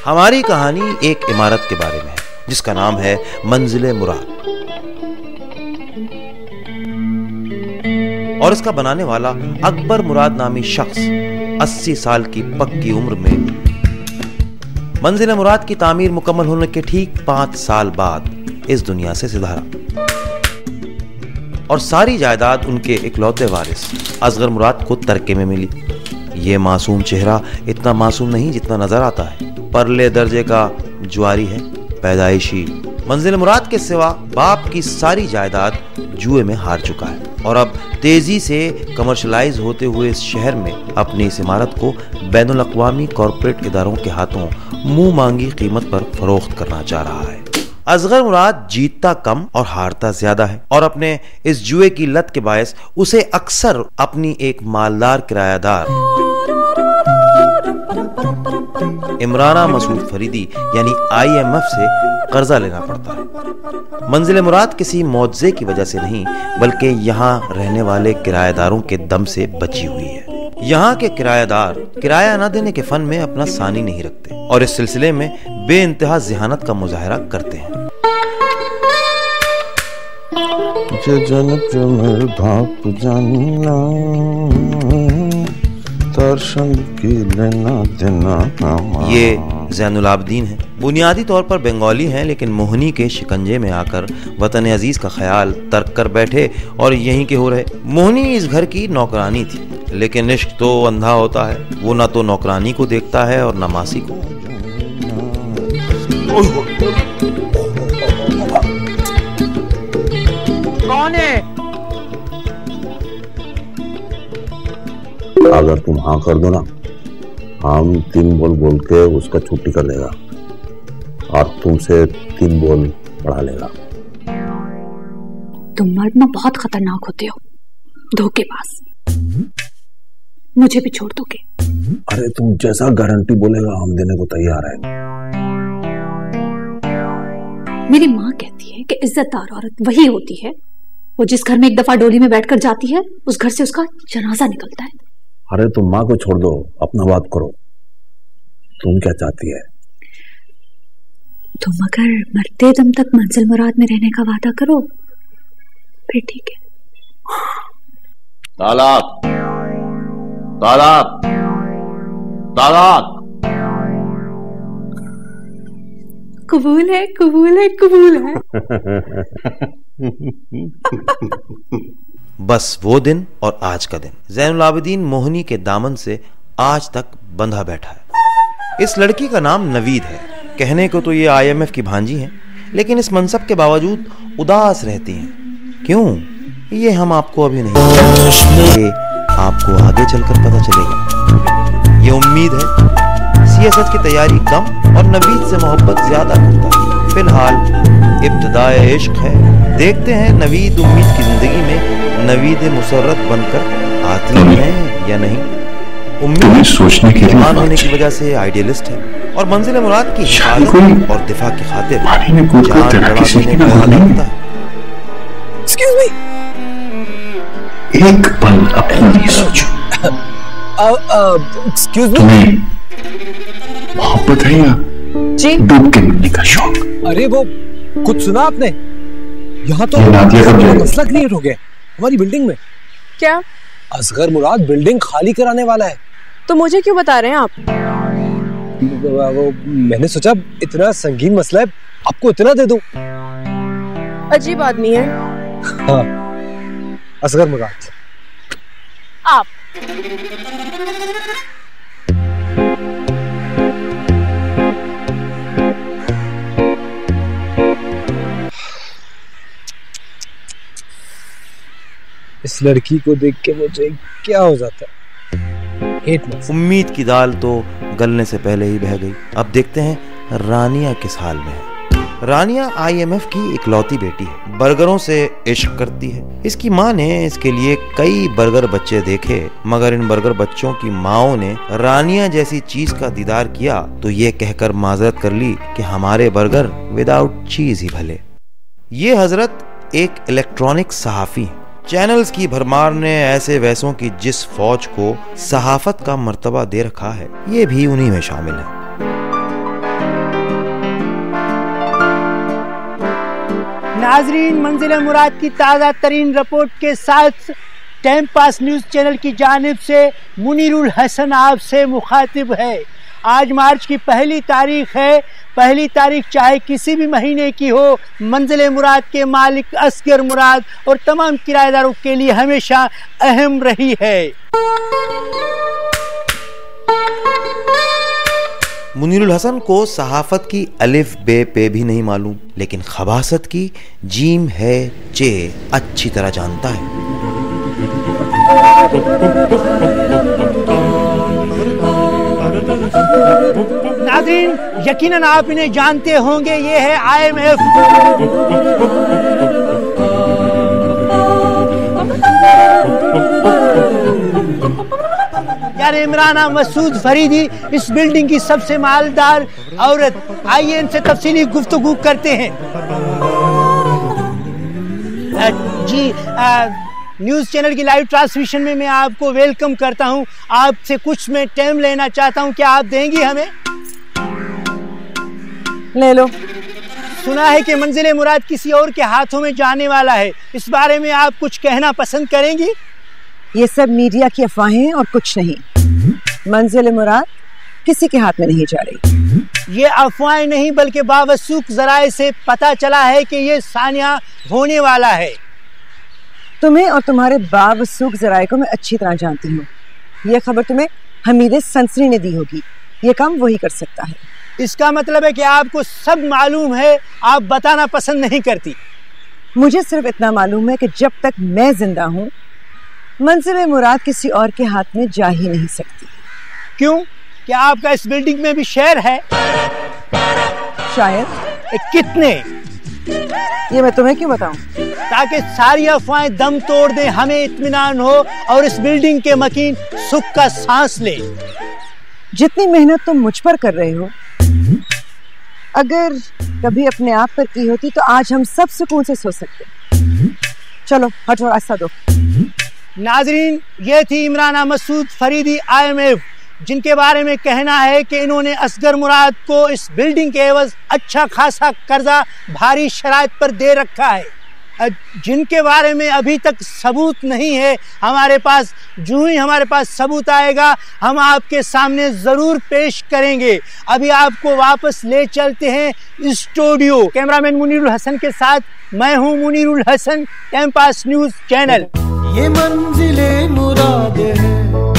हमारी कहानी एक इमारत के बारे में है जिसका नाम है मंजिल मुराद, और इसका बनाने वाला अकबर मुराद नामी शख्स 80 साल की पक्की उम्र में मंजिल मुराद की तामीर मुकम्मल होने के ठीक 5 साल बाद इस दुनिया से सिधारा, और सारी जायदाद उनके इकलौते वारिस असगर मुराद को तरके में मिली। ये मासूम चेहरा इतना मासूम नहीं जितना नजर आता है, परले दर्जे का जुआरी है, पैदाइशी। मंजिल मुराद के सिवा बाप की सारी जायदाद जुए में हार चुका है और अब तेजी से कमर्शलाइज होते हुए इस शहर में अपनी इस इमारत को बैनुल अक़वामी कॉरपोरेट इदारों के हाथों मुंह मांगी कीमत पर फरोख्त करना चाह रहा है। असगर मुराद जीतता कम और हारता ज्यादा है, और अपने इस जुए की लत के बायस उसे अक्सर अपनी एक मालदार किरायादार इमराना मसूद फरीदी यानी IMF से कर्जा लेना पड़ता है। मंजिल मुराद किसी मौजज़े की वजह से नहीं, बल्कि यहाँ रहने वाले किराएदारों के दम से बची हुई है। यहाँ के किराएदार किराया न देने के फन में अपना सानी नहीं रखते और इस सिलसिले में बेइंतहा ज़हानत का मुजाहरा करते हैं। ये ज़ैनुल आबदीन है। बुनियादी तौर पर बंगाली हैं, लेकिन मोहनी के शिकंजे में आकर वतन अजीज का ख्याल तर्क कर बैठे और यहीं के हो रहे। मोहनी इस घर की नौकरानी थी, लेकिन इश्क तो अंधा होता है, वो ना तो नौकरानी को देखता है और ना मासी को। कौन है? अगर तुम हाँ कर दो ना, हम 3 बॉल बोल के उसका छुट्टी कर देगा और तुमसे 3 बॉल बढ़ा लेगा। तुम मर्द ना बहुत खतरनाक होते हो, धोखेबाज। मुझे भी छोड़ दोगे? अरे तुम जैसा गारंटी बोलेगा हम देने को तैयार है। मेरी माँ कहती है कि इज्जतदार औरत वही होती है वो जिस घर में एक दफा डोली में बैठकर जाती है उस घर से उसका जनाजा निकलता है। अरे तुम माँ को छोड़ दो, अपना बात करो। तुम क्या चाहती है? तुम अगर मरते दम तक मंजिल मुराद में रहने का वादा करो फिर ठीक है। तालाक तालाक तालाक। कबूल है, कबूल है, कबूल है। बस वो दिन और आज का दिन ज़ैनुल आबदीन मोहनी के दामन से आज तक बंधा बैठा है। इस लड़की का नाम नवीद है। कहने को तो ये IMF की भांजी है, लेकिन इस मनसब के बावजूद उदास रहती हैं। क्यों, ये हम आपको अभी नहीं, ये आपको आगे चलकर पता चलेगा। ये उम्मीद है। सियासत की तैयारी कम और नवीद से मोहब्बत ज्यादा करता है। फिलहाल इब्तिदाए इश्क है। देखते हैं नवीद उम्मीद की जिंदगी में नवीद मुसर्रत बनकर आती है या नहीं। उम्मीद सोचने के लिए होने की वजह से आइडियलिस्ट है और मंजिल मुराद की हिफाजत और दिफा की खातिर जान लड़ा देने का वादा करता है। एक्सक्यूज मी, एक पल अपने लिए सोचो। एक्सक्यूज मी, मोहब्बत है या जी डूब के मरने का शौक? अरे वो कुछ सुना आपने? यहाँ तो मसला क्रिएट हो गया हमारी बिल्डिंग में। क्या? असगर मुराद बिल्डिंग खाली कराने वाला है। तो मुझे क्यों बता रहे हैं आप? वो मैंने सोचा इतना संगीन मसला है, आपको इतना दे दूं। अजीब आदमी है। हाँ, असगर मुराद। आप इस लड़की को देख के मुझे क्या हो जाता है। उम्मीद की दाल तो गलने से पहले ही बह गई। अब देखते हैं रानिया किस हाल में है। रानिया IMF की इकलौती बेटी है। बर्गरों से इश्क करती है। इसकी माँ ने इसके लिए कई बर्गर बच्चे देखे, मगर इन बर्गर बच्चों की माओं ने रानिया जैसी चीज का दीदार किया तो ये कहकर माजरत कर ली कि हमारे बर्गर विदाउट चीज ही भले। ये हजरत एक इलेक्ट्रॉनिक सहाफी है। चैनल्स की भरमार ने ऐसे वैसों की जिस फौज को सहाफत का मर्तबा दे रखा है, ये भी उन्हीं में शामिल है। नाजरीन, मंजिल मुराद की ताज़ा तरीन रिपोर्ट के साथ टाइम पास न्यूज़ चैनल की जानिब से मुनीरुल हसन आपसे मुखातिब है। आज मार्च की पहली तारीख है। पहली तारीख चाहे किसी भी महीने की हो, मंजिल मुराद के मालिक असगर मुराद और तमाम किराएदारों के लिए हमेशा अहम रही है। मुनीरुल हसन को सहाफत की अलिफ बे पे भी नहीं मालूम, लेकिन खबासत की जीम है चे अच्छी तरह जानता है। नाज़रीन, यकीनन आप इन्हें जानते होंगे, ये है IMF। यार इमराना मसूद फरीदी इस बिल्डिंग की सबसे मालदार औरत। आइए इनसे तफसीली गुफ्तगू करते हैं। जी, न्यूज़ चैनल की लाइव ट्रांसमिशन में मैं आपको वेलकम करता हूं। आपसे कुछ मैं टाइम लेना चाहता हूं, क्या आप देंगी हमें? ले लो। सुना है कि मंजिल मुराद किसी और के हाथों में जाने वाला है, इस बारे में आप कुछ कहना पसंद करेंगी? ये सब मीडिया की अफवाहें और कुछ नहीं। मंजिल मुराद किसी के हाथ में नहीं जा रही। ये अफवाहें नहीं बल्कि बावसूख जराए से पता चला है कि ये सानिया होने वाला है। तुम्हें और तुम्हारे बावसूख जराए को मैं अच्छी तरह जानती हूँ। ये खबर तुम्हें हमीद संसरी ने दी होगी। ये काम वही कर सकता है। इसका मतलब है कि आपको सब मालूम है, आप बताना पसंद नहीं करती। मुझे सिर्फ इतना मालूम है कि जब तक मैं जिंदा हूँ, मंजिल मुराद किसी और के हाथ में जा ही नहीं सकती। क्यों? क्या आपका इस बिल्डिंग में भी शेयर है? शायद। कितने? ये मैं तुम्हें क्यों बताऊं? ताकि सारी अफवाहें दम तोड़ दें, हमें इत्मीनान हो और इस बिल्डिंग के मकीन सुख का सांस ले। जितनी मेहनत तुम मुझ पर कर रहे हो, अगर कभी अपने आप पर की होती तो आज हम सब सुकून से सो सकते। चलो हटो, रास्ता दो। नाजरीन, ये थी इमराना मसूद फरीदी IMF, जिनके बारे में कहना है कि इन्होंने असगर मुराद को इस बिल्डिंग के एवज अच्छा खासा कर्जा भारी शराइत पर दे रखा है, जिनके बारे में अभी तक सबूत नहीं है हमारे पास। जो ही हमारे पास सबूत आएगा हम आपके सामने ज़रूर पेश करेंगे। अभी आपको वापस ले चलते हैं स्टूडियो। कैमरामैन मुनीरुल हसन के साथ मैं हूं Munirul Hasan, time pass news channel. ये मंजिले मुराद है।